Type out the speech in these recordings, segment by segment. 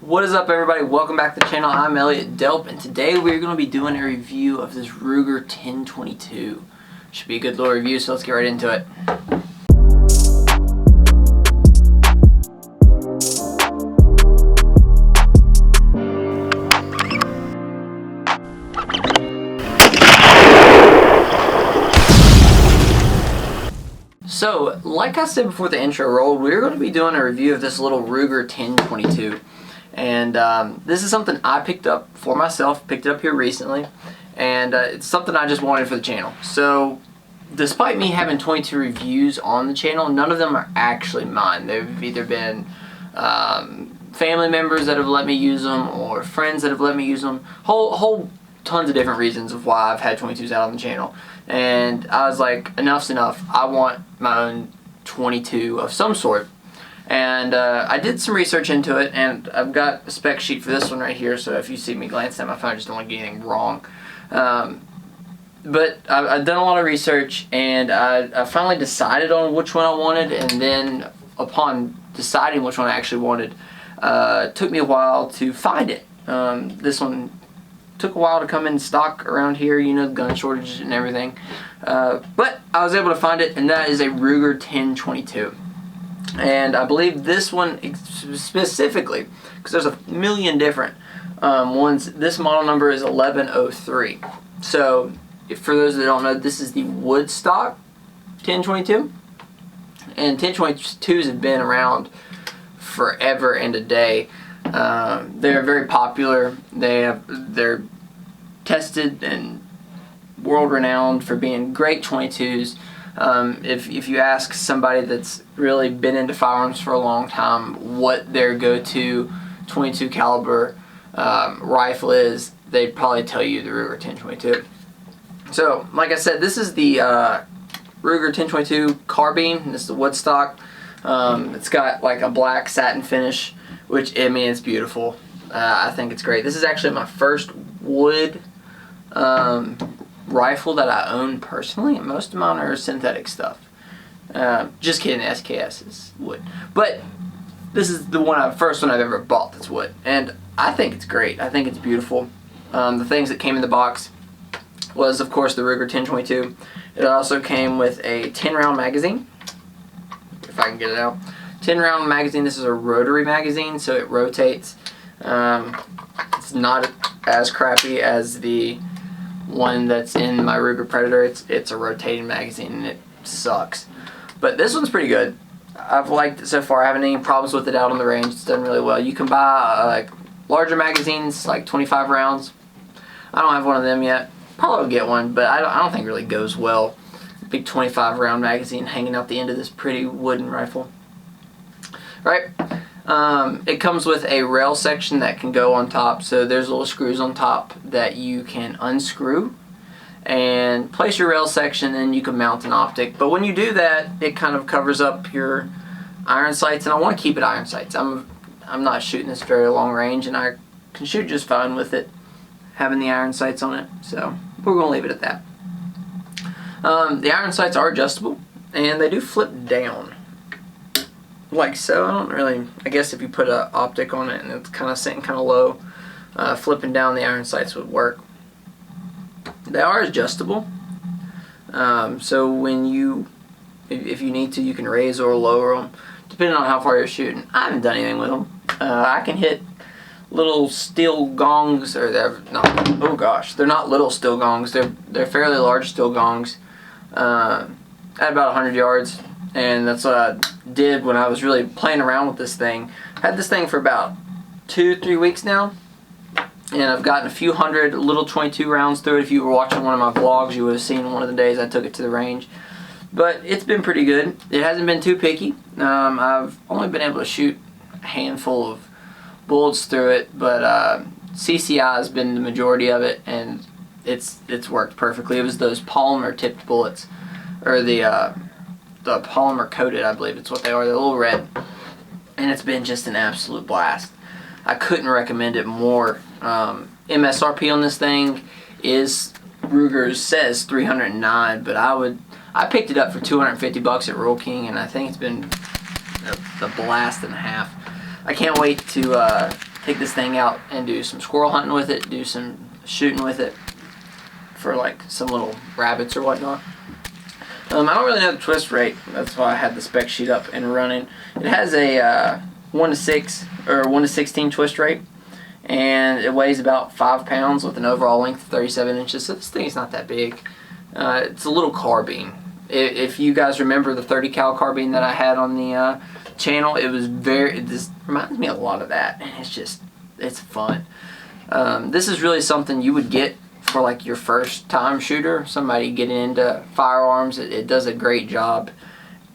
What is up, everybody? Welcome back to the channel. I'm Elliott Delp, and today we're going to be doing a review of this Ruger 1022. Should be a good little review, so let's get right into it. So, like I said before the intro rolled, we're going to be doing a review of this little Ruger 1022. And this is something I picked up for myself, picked it up here recently, and it's something I just wanted for the channel. So, despite me having 22 reviews on the channel, none of them are actually mine. They've either been family members that have let me use them, or friends that have let me use them. Whole tons of different reasons of why I've had 22s out on the channel. And I was like, enough's enough. I want my own 22 of some sort. And I did some research into it, and I've got a spec sheet for this one right here, so if you see me glancing at my phone, I just don't want to get anything wrong. But I've done a lot of research, and I finally decided on which one I wanted, and then upon deciding which one I actually wanted, it took me a while to find it. This one took a while to come in stock around here, you know, the gun shortages and everything. But I was able to find it, and that is a Ruger 1022. And I believe this one specifically, because there's a million different ones, this model number is 1103. So, for those that don't know, this is the Woodstock 1022. And 1022s have been around forever and a day. They're very popular. They're tested and world-renowned for being great 22s. If you ask somebody that's really been into firearms for a long time what their go-to 22 caliber rifle is, they'd probably tell you the Ruger 1022. So, like I said, this is the Ruger 1022 Carbine. This is the Woodstock. It's got like a black satin finish, which, I mean, it's beautiful. I think it's great. This is actually my first wood rifle that I own personally. Most of mine are synthetic stuff. Just kidding, SKS is wood. But this is the first one I've ever bought that's wood. And I think it's great. I think it's beautiful. The things that came in the box was, of course, the Ruger 1022. It also came with a 10-round magazine, if I can get it out. 10-round magazine. This is a rotary magazine, so it rotates. It's not as crappy as the one that's in my Ruger Predator. It's a rotating magazine, and it sucks. But this one's pretty good. I've liked it so far. I haven't any problems with it out on the range. It's done really well. You can buy like larger magazines, like 25 rounds. I don't have one of them yet. Probably will get one, but I don't think it really goes well. Big 25 round magazine hanging out the end of this pretty wooden rifle. Right? It comes with a rail section that can go on top, so there's little screws on top that you can unscrew and place your rail section, and you can mount an optic. But when you do that, it kind of covers up your iron sights, and I want to keep it iron sights. I'm not shooting this very long range, and I can shoot just fine with it having the iron sights on it, so we're going to leave it at that. The iron sights are adjustable, and they do flip down. Like so. I guess if you put an optic on it and it's kind of sitting kind of low, flipping down the iron sights would work. They are adjustable, so when if you need to, you can raise or lower them depending on how far you're shooting. I haven't done anything with them. I can hit little steel gongs, or they're not. Oh gosh, they're not little steel gongs. They're fairly large steel gongs at about 100 yards. And that's what I did when I was really playing around with this thing. I had this thing for about 2-3 weeks now, and I've gotten a few hundred little 22 rounds through it. If you were watching one of my vlogs, you would have seen one of the days I took it to the range. But it's been pretty good. It hasn't been too picky. I've only been able to shoot a handful of bullets through it, but CCI has been the majority of it, and it's worked perfectly. It was those polymer tipped bullets, or the polymer coated, I believe it's what they are. They're a little red, and it's been just an absolute blast. I couldn't recommend it more. MSRP on this thing is, Ruger says $309, but I picked it up for $250 at Rural King, and I think it's been a blast and a half. I can't wait to take this thing out and do some squirrel hunting with it, do some shooting with it for like some little rabbits or whatnot. I don't really know the twist rate. That's why I had the spec sheet up and running. It has a 1 to 6 or 1 to 16 twist rate, and it weighs about 5 pounds with an overall length of 37 inches. So this thing is not that big. It's a little carbine. If you guys remember the 30 cal carbine that I had on the channel, this reminds me a lot of that, and it's fun. This is really something you would get for like your first time shooter, somebody getting into firearms. It does a great job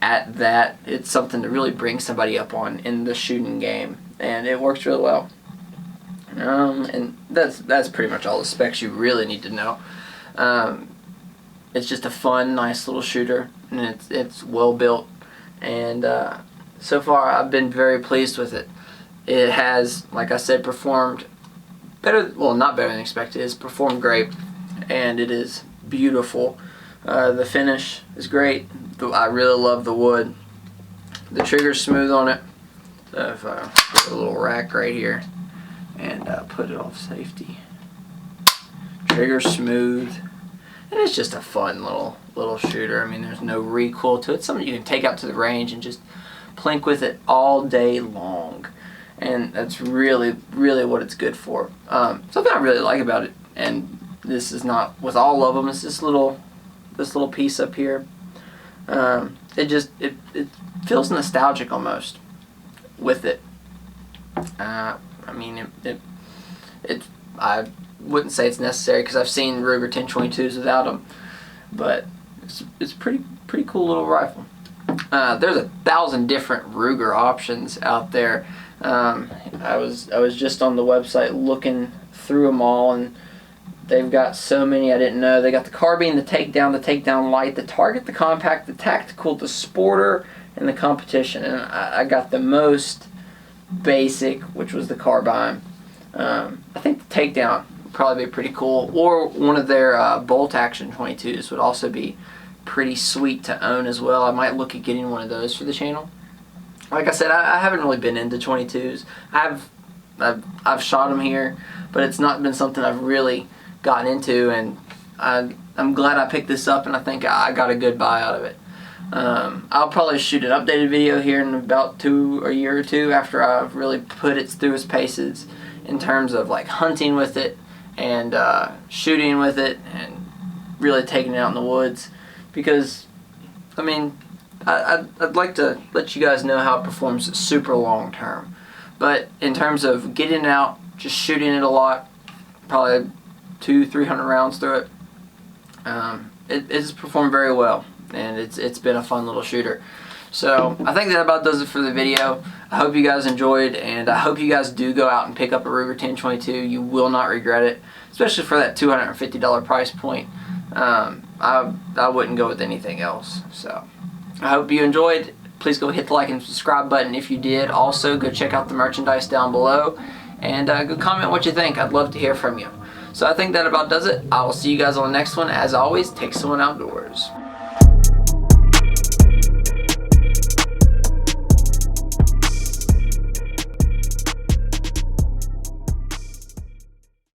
at that. It's something to really bring somebody up on in the shooting game, and it works really well. And that's pretty much all the specs you really need to know. It's just a fun, nice little shooter, and it's well built, and so far I've been very pleased with it. It has, like I said, performed better, well, not better than expected. It's performed great, and it is beautiful. The finish is great. I really love the wood. The trigger's smooth on it. So if I put a little rack right here and put it off safety, trigger's smooth, and it's just a fun little shooter. I mean, there's no recoil to it. It's something you can take out to the range and just plink with it all day long. And that's really what it's good for. Something I really like about it, and this is not with all of them, it's this little piece up here. It feels nostalgic almost with it. I mean, I wouldn't say it's necessary because I've seen Ruger 10/22s without them, but it's pretty cool little rifle. There's 1,000 different Ruger options out there. I was just on the website looking through them all, and they've got so many I didn't know. They got the carbine, the takedown light, the target, the compact, the tactical, the sporter, and the competition. And I got the most basic, which was the carbine. I think the takedown would probably be pretty cool, or one of their bolt action 22s would also be pretty sweet to own as well. I might look at getting one of those for the channel. Like I said, I haven't really been into 22s. I've shot them here, but it's not been something I've really gotten into, and I'm glad I picked this up, and I think I got a good buy out of it. I'll probably shoot an updated video here in about a year or two after I've really put it through its paces in terms of like hunting with it and shooting with it and really taking it out in the woods, because I mean, I'd like to let you guys know how it performs super long term. But in terms of getting it out, just shooting it a lot, probably 200-300 rounds through it, it's performed very well, and it's been a fun little shooter. So I think that about does it for the video. I hope you guys enjoyed, and I hope you guys do go out and pick up a Ruger 10/22. You will not regret it, especially for that $250 price point. I wouldn't go with anything else. So I hope you enjoyed. Please go hit the like and subscribe button if you did. Also, go check out the merchandise down below, and go comment what you think. I'd love to hear from you. So I think that about does it. I will see you guys on the next one. As always, take someone outdoors.